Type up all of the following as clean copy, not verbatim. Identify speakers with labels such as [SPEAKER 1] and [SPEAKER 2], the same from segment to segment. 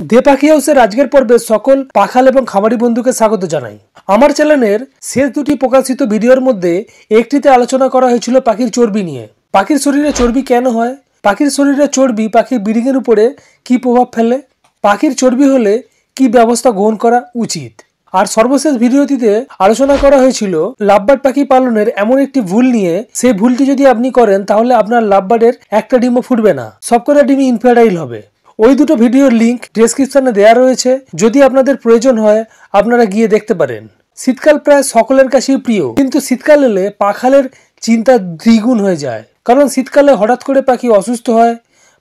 [SPEAKER 1] দে পাখি হাউসের আজকের পর্বে সকল পাখাল এবং খামারি বন্ধুকে স্বাগত জানাই। আমার চ্যানেলের শেষ দুটি প্রকাশিত ভিডিওর মধ্যে একটিতে আলোচনা করা হয়েছিল পাখির চর্বি নিয়ে। পাখির শরীরে চর্বি কেন হয়, পাখির শরীরে চর্বি পাখির ব্রিডিংয়ের উপরে কি প্রভাব ফেলে, পাখির চর্বি হলে কি ব্যবস্থা গ্রহণ করা উচিত। আর সর্বশেষ ভিডিওটিতে আলোচনা করা হয়েছিল লাভবার্ড পাখি পালনের এমন একটি ভুল নিয়ে, সেই ভুলটি যদি আপনি করেন তাহলে আপনার লাভবার্ডের একটা ডিমও ফুটবে না, সবকটা ডিমই ইনফার্টাইল হবে। ওই দুটো ভিডিওর লিংক ডেসক্রিপশনে দেওয়া রয়েছে, যদি আপনাদের প্রয়োজন হয় আপনারা গিয়ে দেখতে পারেন। শীতকাল প্রায় সকলের কাছেই প্রিয়, কিন্তু শীতকাল এলে পাখালের চিন্তা দ্বিগুণ হয়ে যায়। কারণ শীতকালে হঠাৎ করে পাখি অসুস্থ হয়,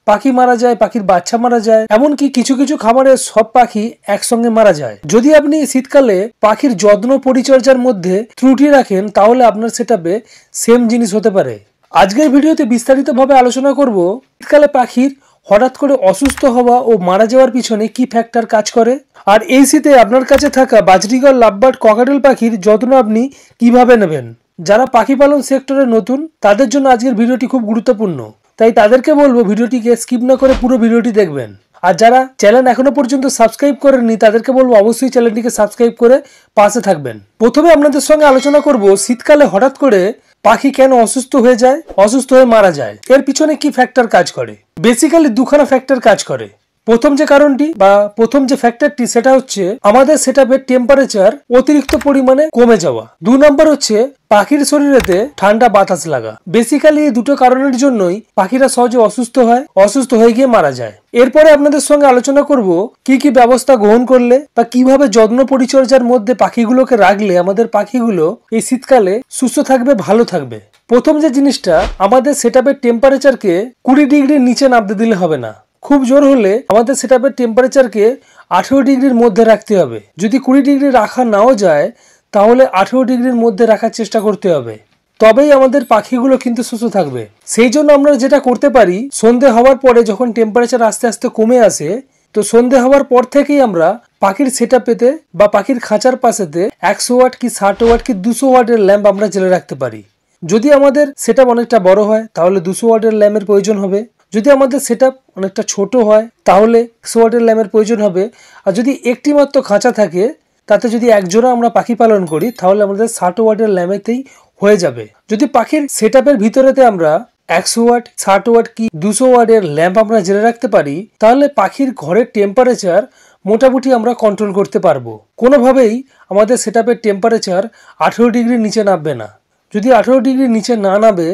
[SPEAKER 1] পাখি মারা যায়, পাখির বাচ্চা মারা যায়, এমনকি কিছু কিছু খামারে সব পাখি একসঙ্গে মারা যায়। যদি আপনি শীতকালে পাখির যত্ন পরিচর্যার মধ্যে ত্রুটি রাখেন তাহলে আপনার সেটআপে সেম জিনিস হতে পারে। আজকের ভিডিওতে বিস্তারিতভাবে আলোচনা করব শীতকালে পাখির হঠাৎ করে অসুস্থ হওয়া ও মারা যাওয়ার পিছনে কি ফ্যাক্টর কাজ করে, আর এই শীতে আপনার কাছে থাকা বাজরিগর, লাভবার্ড, ককাটেল পাখির যত্ন আপনি কিভাবে নেবেন। যারা পাখি পালন সেক্টরে নতুন তাদের জন্য আজকের ভিডিওটি খুব গুরুত্বপূর্ণ, তাই তাদেরকে বলবো ভিডিওটিকে স্কিপ না করে পুরো ভিডিওটি দেখবেন। আর যারা চ্যানেল এখনো পর্যন্ত সাবস্ক্রাইব করেননি তাদেরকে বলবো অবশ্যই চ্যানেলটিকে সাবস্ক্রাইব করে পাশে থাকবেন। প্রথমে আপনাদের সঙ্গে আলোচনা করব শীতকালে হঠাৎ করে পাখি কেন অসুস্থ হয়ে যায়, অসুস্থ হয়ে মারা যায়, এর পিছনে কি ফ্যাক্টর কাজ করে। বেসিক্যালি দুখানা ফ্যাক্টর কাজ করে। প্রথম যে কারণটি বা প্রথম যে ফ্যাক্টরটি সেটা হচ্ছে আমাদের সেটআপের টেম্পারেচার অতিরিক্ত পরিমাণে কমে যাওয়া। 2 নম্বর হচ্ছে পাখির শরীরেতে ঠান্ডা বাতাস লাগা। বেসিক্যালি এই দুটো কারণের জন্যই পাখিরা সহজে অসুস্থ হয়, অসুস্থ হয়ে গিয়ে মারা যায়। এরপরে আপনাদের সঙ্গে আলোচনা করব কি কি ব্যবস্থা গ্রহণ করলে বা কিভাবে যত্ন পরিচর্যার মধ্যে পাখিগুলোকে রাখলে আমাদের পাখিগুলো এই শীতকালে সুস্থ থাকবে, ভালো থাকবে। প্রথম যে জিনিসটা, আমাদের সেটআপের টেম্পারেচারকে 20 ডিগ্রির নিচে নামতে দিলে হবে না। খুব জোর হলে আমাদের সেটআপের টেম্পারেচারকে 18 ডিগ্রির মধ্যে রাখতে হবে। যদি 20 ডিগ্রি রাখা নাও যায় তাহলে 18 ডিগ্রির মধ্যে রাখার চেষ্টা করতে হবে, তবেই আমাদের পাখিগুলো কিন্তু সুস্থ থাকবে। সেই জন্য আমরা যেটা করতে পারি, সন্ধে হওয়ার পরে যখন টেম্পারেচার আস্তে আস্তে কমে আসে, তো সন্ধে হওয়ার পর থেকেই আমরা পাখির সেটআপেতে বা পাখির খাঁচার পাশেতে 100 ওয়াট কি 60 ওয়াট কি 200 ওয়াটের ল্যাম্প আমরা জ্বেলে রাখতে পারি। যদি আমাদের সেটআপ অনেকটা বড় হয় তাহলে 200 ওয়াটের ল্যাম্পের প্রয়োজন হবে। যদি আমাদের সেটআপ অনেকটা ছোট হয় তাহলে 100 ওয়াটের ল্যাম্পের প্রয়োজন হবে। আর যদি একটি মাত্র খাঁচা থাকে, তাতে যদি একজোড়া আমরা পাখি পালন করি তাহলে আমাদের 60 ওয়াটের ল্যাম্পেতেই হয়ে যাবে। যদি পাখির সেটআপের ভিতরেতে আমরা 100 ওয়াট, 60 ওয়াট কি 200 ওয়াটের ল্যাম্প আমরা জ্বেলে রাখতে পারি, তাহলে পাখির ঘরের টেম্পারেচার মোটামুটি আমরা কন্ট্রোল করতে পারবো। কোনোভাবেই আমাদের সেটআপের টেম্পারেচার 18 ডিগ্রির নিচে নামবে না। যদি 18 ডিগ্রির নিচে না নামে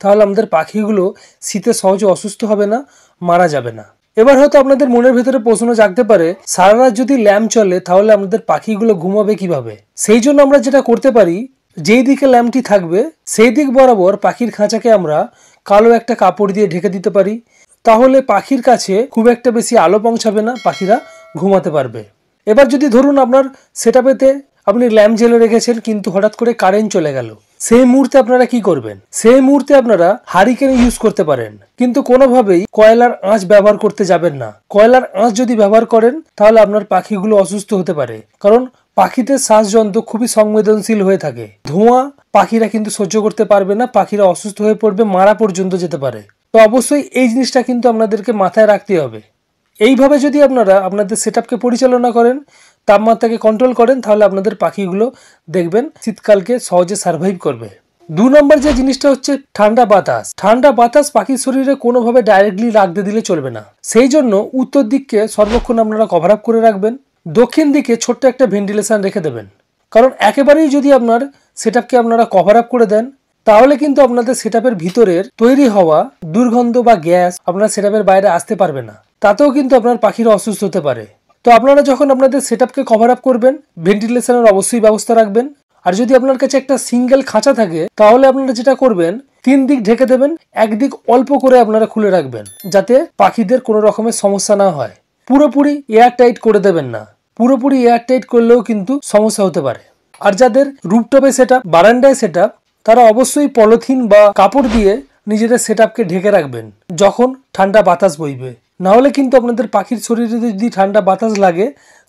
[SPEAKER 1] তাহলে আমাদের পাখিগুলো শীতে সহজে অসুস্থ হবে না, মারা যাবে না। এবার হয়তো আপনাদের মনের ভেতরে প্রশ্ন জাগতে পারে, সারা রাত যদি ল্যাম্প চলে তাহলে আমাদের পাখিগুলো ঘুমাবে কিভাবে। সেই জন্য আমরা যেটা করতে পারি, যেই দিকে ল্যাম্পটি থাকবে সেই দিক বরাবর পাখির খাঁচাকে আমরা কালো একটা কাপড় দিয়ে ঢেকে দিতে পারি। তাহলে পাখির কাছে খুব একটা বেশি আলো পৌঁছাবে না, পাখিরা ঘুমাতে পারবে। এবার যদি ধরুন আপনার সেটআপেতে আপনি ল্যাম্প জ্বেলে রেখেছেন কিন্তু হঠাৎ করে কারেন্ট চলে গেল, সেই মুহূর্তে আপনারা কি করবেন? সেই মুহূর্তে আপনারা হারিকেন ইউজ করতে পারেন, কিন্তু কোনোভাবেই কয়লার আঁচ ব্যবহার করতে যাবেন না। কয়লার আঁচ যদি ব্যবহার করেন তাহলে আপনার পাখিগুলো অসুস্থ হতে পারে, কারণ পাখিদের শ্বাসযন্ত্র খুবই সংবেদনশীল হয়ে থাকে। ধোঁয়া পাখিরা কিন্তু সহ্য করতে পারবে না, পাখিরা অসুস্থ হয়ে পড়বে, মারা পর্যন্ত যেতে পারে। তো অবশ্যই এই জিনিসটা কিন্তু আপনাদেরকে মাথায় রাখতে হবে। এইভাবে যদি আপনারা আপনাদের সেটআপকে পরিচালনা করেন, তাপমাত্রাকে কন্ট্রোল করেন, তাহলে আপনাদের পাখিগুলো দেখবেন শীতকালকে সহজে সার্ভাইভ করবে। 2 নম্বর যে জিনিসটা হচ্ছে ঠান্ডা বাতাস। ঠান্ডা বাতাস পাখির শরীরে কোনোভাবে ডাইরেক্টলি লাগতে দিলে চলবে না। সেই জন্য উত্তর দিককে সর্বক্ষণ আপনারা কভার আপ করে রাখবেন, দক্ষিণ দিকে ছোট্ট একটা ভেন্টিলেশন রেখে দেবেন। কারণ একেবারেই যদি আপনার সেটআপকে আপনারা কভার আপ করে দেন তাহলে কিন্তু আপনাদের সেটআপের ভিতরের তৈরি হওয়া দুর্গন্ধ বা গ্যাস আপনার সেটআপের বাইরে আসতে পারবে না, তাতেও কিন্তু আপনার পাখিরা অসুস্থ হতে পারে। তো আপনারা যখন আপনাদের সেটআপকে কভার আপ করবেন, ভেন্টিলেশনের অবশ্যই ব্যবস্থা রাখবেন। আর যদি আপনার কাছে একটা সিঙ্গেল খাঁচা থাকে তাহলে আপনারা যেটা করবেন, 3 দিক ঢেকে দেবেন, একদিক অল্প করে আপনারা খুলে রাখবেন, যাতে পাখিদের কোনো রকমের সমস্যা না হয়। পুরোপুরি এয়ার টাইট করে দেবেন না, পুরোপুরি এয়ার টাইট করলেও কিন্তু সমস্যা হতে পারে। আর যাদের রুফটপে সেটআপ, বারান্দায় সেটআপ, তারা অবশ্যই পলিথিন বা কাপড় দিয়ে নিজেদের সেটআপকে ঢেকে রাখবেন যখন ঠান্ডা বাতাস বইবে। না হলে কিন্তু আপনাদের পাখির শরীরে যদি ঠান্ডা বাতাস লাগে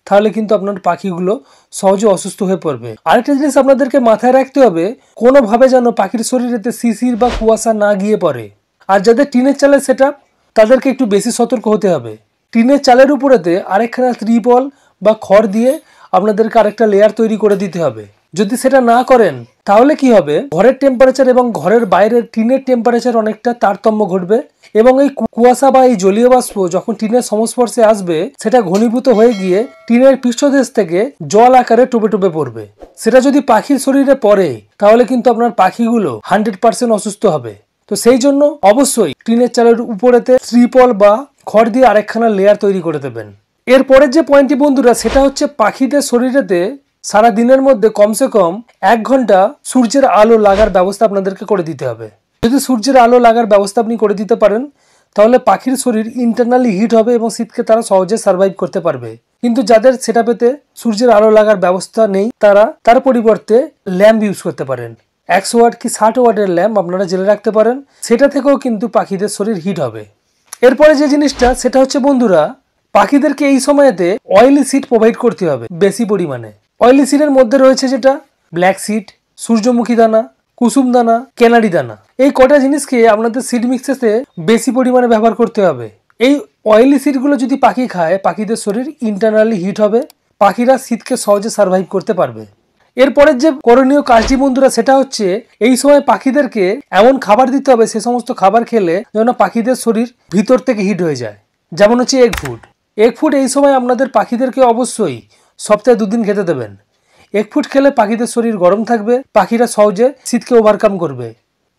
[SPEAKER 1] তাহলে কিন্তু আপনার পাখিগুলো সহজে অসুস্থ হয়ে পড়বে। আরেকটা জিনিস আপনাদেরকে মাথায় রাখতে হবে, কোনোভাবে যেন পাখির শরীরেতে শিশির বা কুয়াশা না গিয়ে পড়ে। আর যাদের টিনের চালের সেটআপ তাদেরকে একটু বেশি সতর্ক হতে হবে, টিনের চালের উপরেতে আরেকখানা ত্রিপল বা খড় দিয়ে আপনাদেরকে আরেকটা লেয়ার তৈরি করে দিতে হবে। যদি সেটা না করেন তাহলে কি হবে, ঘরের টেম্পারেচার এবং ঘরের বাইরের টিনের টেম্পারেচার অনেকটা তারতম্য ঘটবে এবং এই কুয়াশা বা এই জলীয় বাষ্প যখন টিনের সংস্পর্শে আসবে সেটা ঘনীভূত হয়ে গিয়ে টিনের পৃষ্ঠদেশ থেকে জল আকারে টোপে টোপে পড়বে। সেটা যদি পাখির শরীরে পড়ে তাহলে কিন্তু আপনার পাখিগুলো 100% অসুস্থ হবে। তো সেই জন্য অবশ্যই টিনের চালের উপরেতে ত্রিপল বা খড় দিয়ে আরেকখানা লেয়ার তৈরি করে দেবেন। এরপরের যে পয়েন্টটি বন্ধুরা, সেটা হচ্ছে পাখিদের শরীরেতে সারা দিনের মধ্যে কমসে কম 1 ঘন্টা সূর্যের আলো লাগার ব্যবস্থা আপনাদেরকে করে দিতে হবে। যদি সূর্যের আলো লাগার ব্যবস্থা আপনি করে দিতে পারেন তাহলে পাখির শরীর ইন্টারনালি হিট হবে এবং শীতকে তারা সহজে সার্ভাইভ করতে পারবে। কিন্তু যাদের সেটাপেতে সূর্যের আলো লাগার ব্যবস্থা নেই তারা তার পরিবর্তে ল্যাম্প ইউজ করতে পারেন। 100 ওয়াট কি 60 ওয়াটের ল্যাম্প আপনারা জেলে রাখতে পারেন, সেটা থেকেও কিন্তু পাখিদের শরীর হিট হবে। এরপরে যে জিনিসটা সেটা হচ্ছে বন্ধুরা, পাখিদেরকে এই সময়তে অয়েলি সিড প্রোভাইড করতে হবে বেশি পরিমাণে। অয়েলি সিডের মধ্যে রয়েছে যেটা ব্ল্যাক সিড, সূর্যমুখী দানা, কুসুম দানা, ক্যানারি দানা। এই কটা জিনিসকে আপনাদের সিড মিক্সেসে বেশি পরিমাণে ব্যবহার করতে হবে। এই অয়েলি সিডগুলো যদি পাখি খায় পাখিদের শরীর ইন্টারনালি হিট হবে, পাখিরা শীতকে সহজে সার্ভাইভ করতে পারবে। এরপরের যে করণীয় কাজটি বন্ধুরা সেটা হচ্ছে এই সময় পাখিদেরকে এমন খাবার দিতে হবে সে সমস্ত খাবার খেলে যেন পাখিদের শরীর ভিতর থেকে হিট হয়ে যায়। যেমন হচ্ছে এগ ফুড। এগ ফুড এই সময় আপনাদের পাখিদেরকে অবশ্যই সপ্তাহে 2 দিন খেতে দেবেন। এগ ফুড খেলে পাখিদের শরীর গরম থাকবে, পাখিরা সহজে শীতকে ওভারকাম করবে।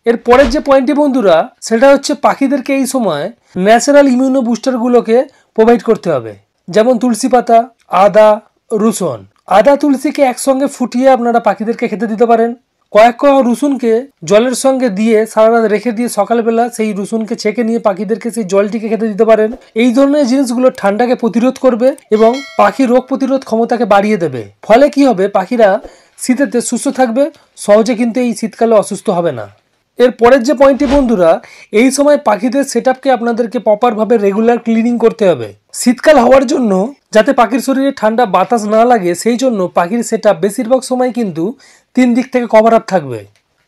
[SPEAKER 1] এর পরের যে পয়েন্টটি বন্ধুরা সেটা হচ্ছে পাখিদেরকে এই সময় ন্যাচারাল ইমিউনো বুস্টারগুলোকে প্রোভাইড করতে হবে। যেমন তুলসী পাতা, আদা, রসুন। আদা তুলসীকে একসঙ্গে ফুটিয়ে আপনারা পাখিদেরকে খেতে দিতে পারেন। কয়েক রসুনকে জলের সঙ্গে দিয়ে সারা রাত রেখে দিয়ে সকালবেলা সেই রসুনকে ছেঁকে নিয়ে পাখিদেরকে সেই জলটিকে খেতে দিতে পারেন। এই ধরনের জিনিসগুলো ঠান্ডাকে প্রতিরোধ করবে এবং পাখির রোগ প্রতিরোধ ক্ষমতাকে বাড়িয়ে দেবে। ফলে কি হবে, পাখিরা শীতেতে সুস্থ থাকবে, সহজে কিন্তু এই শীতকালে অসুস্থ হবে না। এর পরের যে পয়েন্টটি বন্ধুরা, এই সময় পাখিদের সেটআপকে আপনাদেরকে প্রপারভাবে রেগুলার ক্লিনিং করতে হবে। শীতকাল হওয়ার জন্য যাতে পাখির শরীরে ঠান্ডা বাতাস না লাগে সেই জন্য পাখির সেটআপ বেশিরভাগ সময় কিন্তু 3 দিক থেকে কভার আপ থাকবে।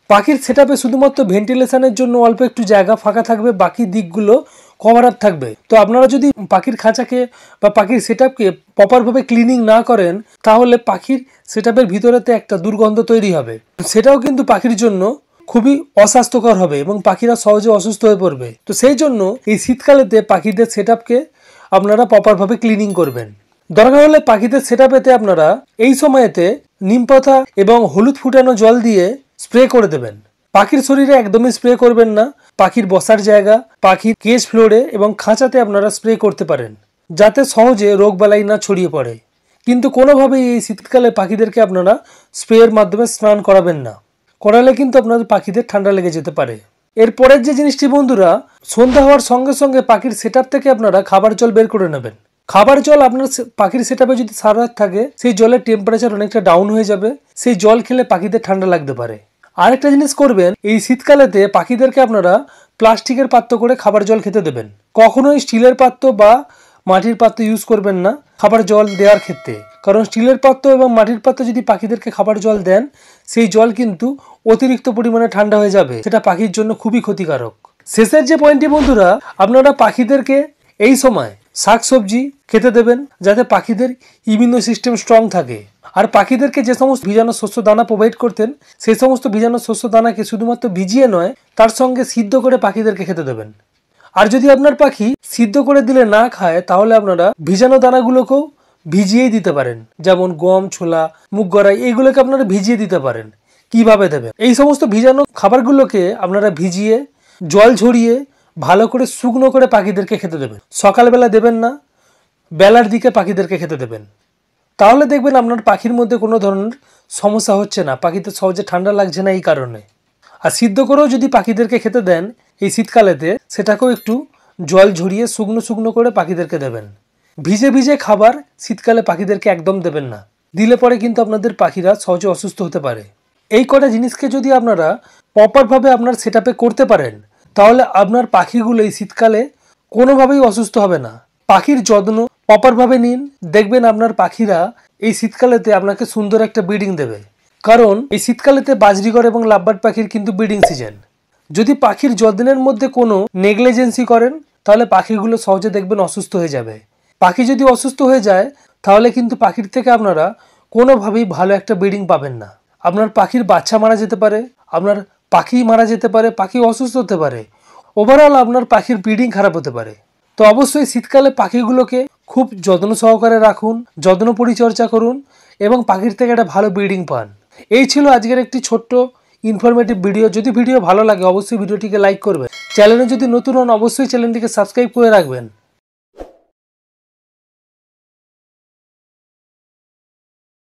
[SPEAKER 1] পাখির সেটআপে শুধুমাত্র ভেন্টিলেশনের জন্য অল্প একটু জায়গা ফাঁকা থাকবে, বাকি দিকগুলো কভার আপ থাকবে। তো আপনারা যদি পাখির খাঁচাকে বা পাখির সেটআপকে প্রপারভাবে ক্লিনিং না করেন তাহলে পাখির সেটআপের ভিতরেতে একটা দুর্গন্ধ তৈরি হবে, সেটাও কিন্তু পাখির জন্য খুবই অস্বাস্থ্যকর হবে এবং পাখিরা সহজে অসুস্থ হয়ে পড়বে। তো সেই জন্য এই শীতকালেতে পাখিদের সেটআপকে আপনারা প্রপারভাবে ক্লিনিং করবেন। দরকার হলে পাখিদের সেটআপেতে আপনারা এই সময়েতে নিম পাতা এবং হলুদ ফুটানো জল দিয়ে স্প্রে করে দেবেন। পাখির শরীরে একদমই স্প্রে করবেন না, পাখির বসার জায়গা, পাখির কেজ ফ্লোরে এবং খাঁচাতে আপনারা স্প্রে করতে পারেন যাতে সহজে রোগবালাই না ছড়িয়ে পড়ে। কিন্তু কোনোভাবেই এই শীতকালে পাখিদেরকে আপনারা স্প্রের মাধ্যমে স্নান করাবেন না, করালে কিন্তু আপনাদের পাখিদের ঠান্ডা লেগে যেতে পারে। এরপরের যে জিনিসটি বন্ধুরা, সন্ধ্যা হওয়ার সঙ্গে সঙ্গে পাখির সেটআপ থেকে আপনারা খাবার জল বের করে নেবেন। খাবার জল আপনার পাখির সেটআপে যদি সারা রাত থাকে সেই জলের টেম্পারেচার অনেকটা ডাউন হয়ে যাবে, সেই জল খেলে পাখিদের ঠান্ডা লাগতে পারে। আরেকটা জিনিস করবেন, এই শীতকালেতে পাখিদেরকে আপনারা প্লাস্টিকের পাত্র করে খাবার জল খেতে দেবেন। কখনোই স্টিলের পাত্র বা মাটির পাত্র ইউজ করবেন না খাবার জল দেওয়ার ক্ষেত্রে, কারণ স্টিলের পাত্র এবং মাটির পাত্র যদি পাখিদেরকে খাবার জল দেন সেই জল কিন্তু অতিরিক্ত পরিমাণে ঠান্ডা হয়ে যাবে, সেটা পাখির জন্য খুবই ক্ষতিকারক। শেষের যে পয়েন্টটি বন্ধুরা, আপনারা পাখিদেরকে এই সময় শাকসবজি খেতে দেবেন যাতে পাখিদের ইমিউনো সিস্টেম স্ট্রং থাকে। আর পাখিদেরকে যে সমস্ত ভিজানো শস্য দানা প্রোভাইড করতেন সেই সমস্ত ভিজানো শস্য দানাকে শুধুমাত্র ভিজিয়ে নয় তার সঙ্গে সিদ্ধ করে পাখিদেরকে খেতে দেবেন। আর যদি আপনার পাখি সিদ্ধ করে দিলে না খায় তাহলে আপনারা ভিজানো দানাগুলোকেও ভিজিয়েই দিতে পারেন। যেমন গম, ছোলা, মুগ গড়াই এইগুলোকে আপনারা ভিজিয়ে দিতে পারেন। কিভাবে দেবেন, এই সমস্ত ভিজানো খাবারগুলোকে আপনারা ভিজিয়ে জল ঝরিয়ে ভালো করে শুকনো করে পাখিদেরকে খেতে দেবেন। সকালবেলা দেবেন না, বেলার দিকে পাখিদেরকে খেতে দেবেন। তাহলে দেখবেন আপনার পাখির মধ্যে কোনো ধরনের সমস্যা হচ্ছে না, পাখিদের সহজে ঠান্ডা লাগছে না এই কারণে। আর সিদ্ধ করেও যদি পাখিদেরকে খেতে দেন এই শীতকালেতে সেটাকেও একটু জল ঝরিয়ে শুকনো শুকনো করে পাখিদেরকে দেবেন। ভিজে ভিজে খাবার শীতকালে পাখিদেরকে একদম দেবেন না, দিলে পরে কিন্তু আপনাদের পাখিরা সহজে অসুস্থ হতে পারে। এই কটা জিনিসকে যদি আপনারা প্রপারভাবে আপনার সেটআপে করতে পারেন তাহলে আপনার পাখিগুলো এই শীতকালে কোনোভাবেই অসুস্থ হবে না। পাখির যত্ন প্রপারভাবে নিন, দেখবেন আপনার পাখিরা এই শীতকালেতে আপনাকে সুন্দর একটা ব্রিডিং দেবে। কারণ এই শীতকালেতে বাজরিগর এবং লাভবার্ড পাখির কিন্তু ব্রিডিং সিজন। যদি পাখির যত্নের মধ্যে কোনো নেগলিজেন্সি করেন তাহলে পাখিগুলো সহজে দেখবেন অসুস্থ হয়ে যাবে পাখি যদি অসুস্থ হয়ে যায় তাহলে কিন্তু পাখির থেকে আপনারা কোনোভাবেই ভালো একটা ব্রিডিং পাবেন না। আপনার পাখির বাচ্চা মারা যেতে পারে, আপনার পাখি মারা যেতে পারে, পাখি অসুস্থ হতে পারে, ওভারঅল আপনার পাখির ব্রিডিং খারাপ হতে পারে। তো অবশ্যই শীতকালে পাখিগুলোকে খুব যত্ন সহকারে রাখুন, যত্ন পরিচর্যা করুন এবং পাখির থেকে একটা ভালো ব্রিডিং পান। এই ছিল আজকের একটি ছোট্ট ইনফরমেটিভ ভিডিও। যদি ভিডিও ভালো লাগে অবশ্যই ভিডিওটিকে লাইক করবেন। চ্যানেলে যদি নতুন হন অবশ্যই চ্যানেলটিকে সাবস্ক্রাইব করে রাখবেন।